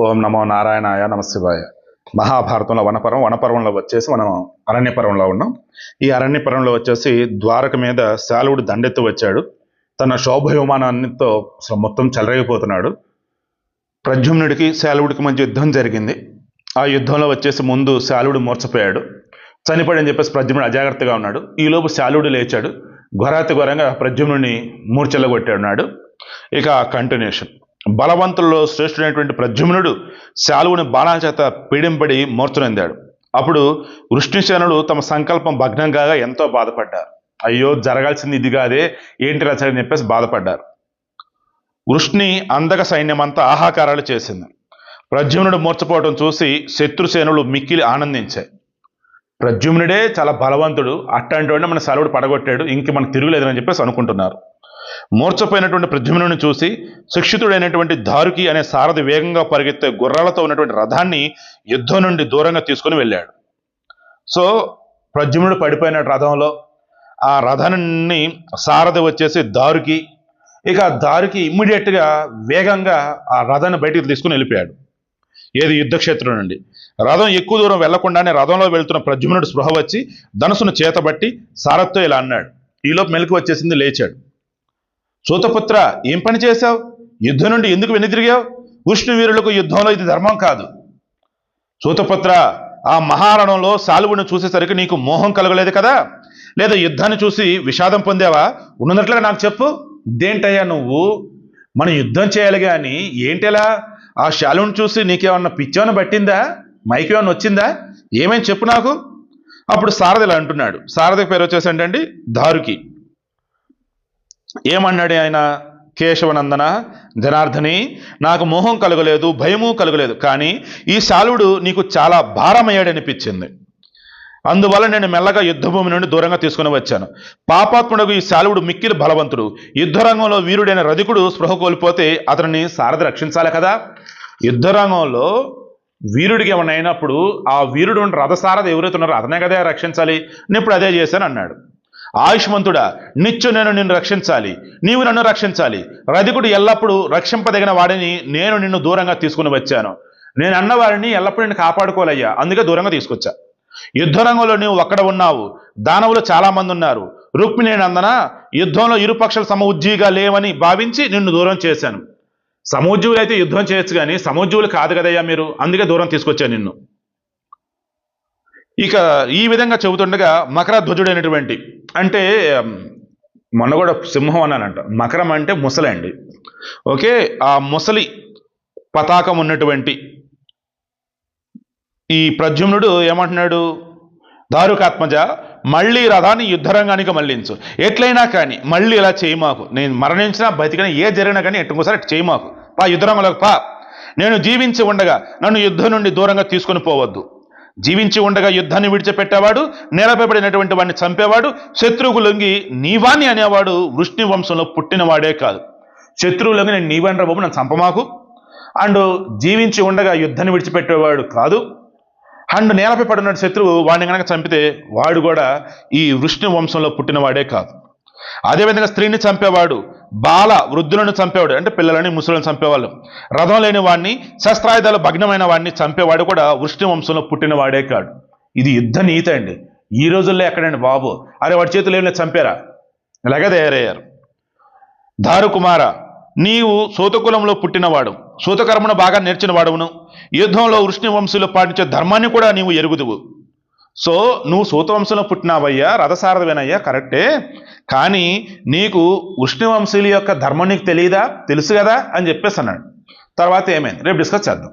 ఓం నమో నారాయణాయ నమశివాయ. మహాభారతంలో వనపర్వంలో వచ్చేసి మనం అరణ్యపర్వంలో ఉన్నాం. ఈ అరణ్యపర్వంలో వచ్చేసి ద్వారక మీద శాలువుడు దండెత్తి వచ్చాడు. తన శోభవిమానాన్నితో అసలు మొత్తం చెలరేగిపోతున్నాడు. ప్రద్యుమ్నుడికి శాలువుడికి మధ్య యుద్ధం జరిగింది. ఆ యుద్ధంలో వచ్చేసి ముందు శాలువుడు మూర్చపోయాడు. చనిపోయాడని చెప్పేసి ప్రద్యుమ్నుడు అజాగ్రత్తగా ఉన్నాడు. ఈలోపు శాలువుడు లేచాడు. ఘోరంగా ప్రద్యుమ్నుడిని మూర్చెల్లగొట్టాడు. ఇక కంటిన్యూషన్. బలవంతుల్లో శ్రేష్ఠుడైనటువంటి ప్రద్యుమ్నుడు శాలువుని బాణాల చేత పీడింపడి మూర్ఛనొందాడు. అప్పుడు వృష్ణిసేనులు తమ సంకల్పం భగ్నం కాగా ఎంతో బాధపడ్డారు. అయ్యో, జరగాల్సింది ఇది కాదే, ఏంటి రచని చెప్పేసి బాధపడ్డారు. వృష్ణి అందక సైన్యమంతా ఆహాకారాలు చేసింది. ప్రద్యుమ్నుడు మూర్చపోవడం చూసి శత్రుసేనులు మిక్కిలి ఆనందించాయి. ప్రద్యుమ్నుడే చాలా బలవంతుడు, అట్లాంటి వాడిని మన శాలువుడు పడగొట్టాడు, ఇంక మనకు తిరుగులేదని చెప్పేసి అనుకుంటున్నారు. మూర్చపోయినటువంటి ప్రద్యుమ్నుడిని చూసి శిక్షితుడైనటువంటి దారుకి అనే సారథి వేగంగా పరిగెత్తే గుర్రాలతో ఉన్నటువంటి రథాన్ని యుద్ధం నుండి దూరంగా తీసుకుని వెళ్ళాడు. సో ప్రద్యుమ్నుడు పడిపోయిన రథంలో ఆ రథాన్ని సారథి వచ్చేసి దారుకి, ఇక దారుకి ఇమ్మీడియట్గా వేగంగా ఆ రథాన్ని బయటికి తీసుకుని వెళ్ళిపోయాడు. ఏది యుద్ధక్షేత్రం నుండి. రథం ఎక్కువ దూరం వెళ్లకుండానే రథంలో వెళ్తున్న ప్రద్యుమ్నుడు స్పృహ వచ్చి ధనుసును చేతబట్టి సారథితో ఇలా అన్నాడు. ఈలోపు మెలకు వచ్చేసింది, లేచాడు. సూతపుత్ర, ఏం పని చేశావు? యుద్ధం నుండి ఎందుకు వెనుదిరిగావు? వృష్ణవీరులకు యుద్ధంలో ఇది ధర్మం కాదు. సూతపుత్ర, ఆ మహారణంలో శాలువుని చూసేసరికి నీకు మోహం కలగలేదు కదా? లేదా యుద్ధాన్ని చూసి విషాదం పొందావా? ఉన్నట్లుగా నాకు చెప్పు. దేంటయ్యా నువ్వు? మనం యుద్ధం చేయాలి కానీ ఏంటిలా? ఆ శాలువుని చూసి నీకేమన్నా పిచ్చేమన్నా పట్టిందా? మైకేమన్నా వచ్చిందా? ఏమని చెప్పు నాకు. అప్పుడు సారథి ఇలా అంటున్నాడు. సారథి పేరు వచ్చేసి ఏంటండి, దారుకి. ఏమన్నాడు ఆయన? కేశవనందన, జనార్దని, నాకు మోహం కలగలేదు, భయము కలగలేదు, కానీ ఈ శాలువుడు నీకు చాలా భారమయ్యాడనిపించింది. అందువల్ల నేను మెల్లగా యుద్ధభూమి నుండి దూరంగా తీసుకుని వచ్చాను. పాపాత్ముడకు ఈ శాలువుడు మిక్కిలి బలవంతుడు. యుద్ధరంగంలో వీరుడైన రధికుడు స్పృహ కోల్పోతే అతనిని సారథి రక్షించాలి కదా. యుద్ధరంగంలో వీరుడికి ఏమైనా అయినప్పుడు ఆ వీరుడు రథసారథి ఎవరైతే ఉన్నారో అతనే కదా రక్షించాలి. నేను ఇప్పుడు అదే చేశాను అన్నాడు. ఆయుష్మంతుడా, నిత్యం నేను నిన్ను రక్షించాలి, నీవు నన్ను రక్షించాలి. రధికుడు ఎల్లప్పుడూ రక్షింపదగిన వాడిని నేను నిన్ను దూరంగా తీసుకుని వచ్చాను. నేను అన్నవారిని ఎల్లప్పుడూ నేను కాపాడుకోవాలయ్యా, అందుకే దూరంగా తీసుకొచ్చా. యుద్ధరంగంలో నీవు ఒక్కడ ఉన్నావు, దానవులు చాలా మంది ఉన్నారు. రుక్మిణి నందన, యుద్ధంలో ఇరుపక్షాలు సమఉజ్జీగా లేవని భావించి నిన్ను దూరం చేశాను. సమఉజ్జీవులు అయితే యుద్ధం చేయొచ్చు కానీ సమఉజ్జీవులు కాదు కదయ్యా మీరు, అందుకే దూరం తీసుకొచ్చాను నిన్ను. ఇక ఈ విధంగా చెబుతుండగా మకరధ్వజుడైనటువంటి, అంటే మొన్న కూడా సింహం అన్నానంట, మకరం అంటే ముసలి అండి. ఓకే, ఆ ముసలి పతాకం ఉన్నటువంటి ఈ ప్రద్యుమ్నుడు ఏమంటున్నాడు? దారుకాత్మజ, మళ్ళీ రథాన్ని యుద్ధరంగానికి మళ్ళించు. ఎట్లయినా కానీ మళ్ళీ ఇలా చేయమాకు. నేను మరణించినా బతికినా ఏ జరిగినా కానీ ఎట్టుకోసారి చేయమాకు. పా యుద్ధరంగంలోకి పా. నేను జీవించి ఉండగా నన్ను యుద్ధం నుండి దూరంగా తీసుకొని పోవద్దు. జీవించి ఉండగా యుద్ధాన్ని విడిచిపెట్టేవాడు, నేలపైబడినటువంటి వాడిని చంపేవాడు, శత్రువుకు లొంగి నీవాణ్ణి అనేవాడు వృష్ణి వంశంలో పుట్టినవాడే కాదు. శత్రువు లొంగి నేను నీవాణ్ణి రా బాబు, నన్ను చంపమాకు. అండ్ జీవించి ఉండగా యుద్ధాన్ని విడిచిపెట్టేవాడు కాదు. అండ్ నేలపై పడిన శత్రువు వాడిని కనుక చంపితే వాడు కూడా ఈ వృష్ణి వంశంలో పుట్టినవాడే కాదు. అదేవిధంగా స్త్రీని చంపేవాడు, బాల వృద్ధులను చంపేవాడు, అంటే పిల్లలని ముసలను చంపేవాళ్ళు, రథం లేని వాడిని, శస్త్రాయుధాలు భగ్నమైన వాడిని చంపేవాడు కూడా వృష్ణి వంశంలో పుట్టినవాడే కాడు. ఇది యుద్ధ నీతి అండి. ఈ రోజుల్లో ఎక్కడండి బాబు? అరే వాడి చేతులు ఏమైనా చంపారా? ఇలాగే తయారయ్యారు. దారుకుమార, నీవు సూతకులంలో పుట్టినవాడు, సూతకర్మను బాగా నేర్చిన వాడును. యుద్ధంలో వృష్ణి వంశీయులు పాటించే ధర్మాన్ని కూడా నీవు ఎరుగుదువు. సో నువ్వు సూతవంశంలో పుట్టినావయ్యా, రథసారథివేనయ్యా, కరెక్టే, కానీ నీకు వృష్ణివంశీయుల యొక్క ధర్మం నీకు తెలియదా? తెలుసు కదా అని చెప్పేసి అన్నాడు. తర్వాత ఏమైంది రేపు డిస్కస్ చేద్దాం.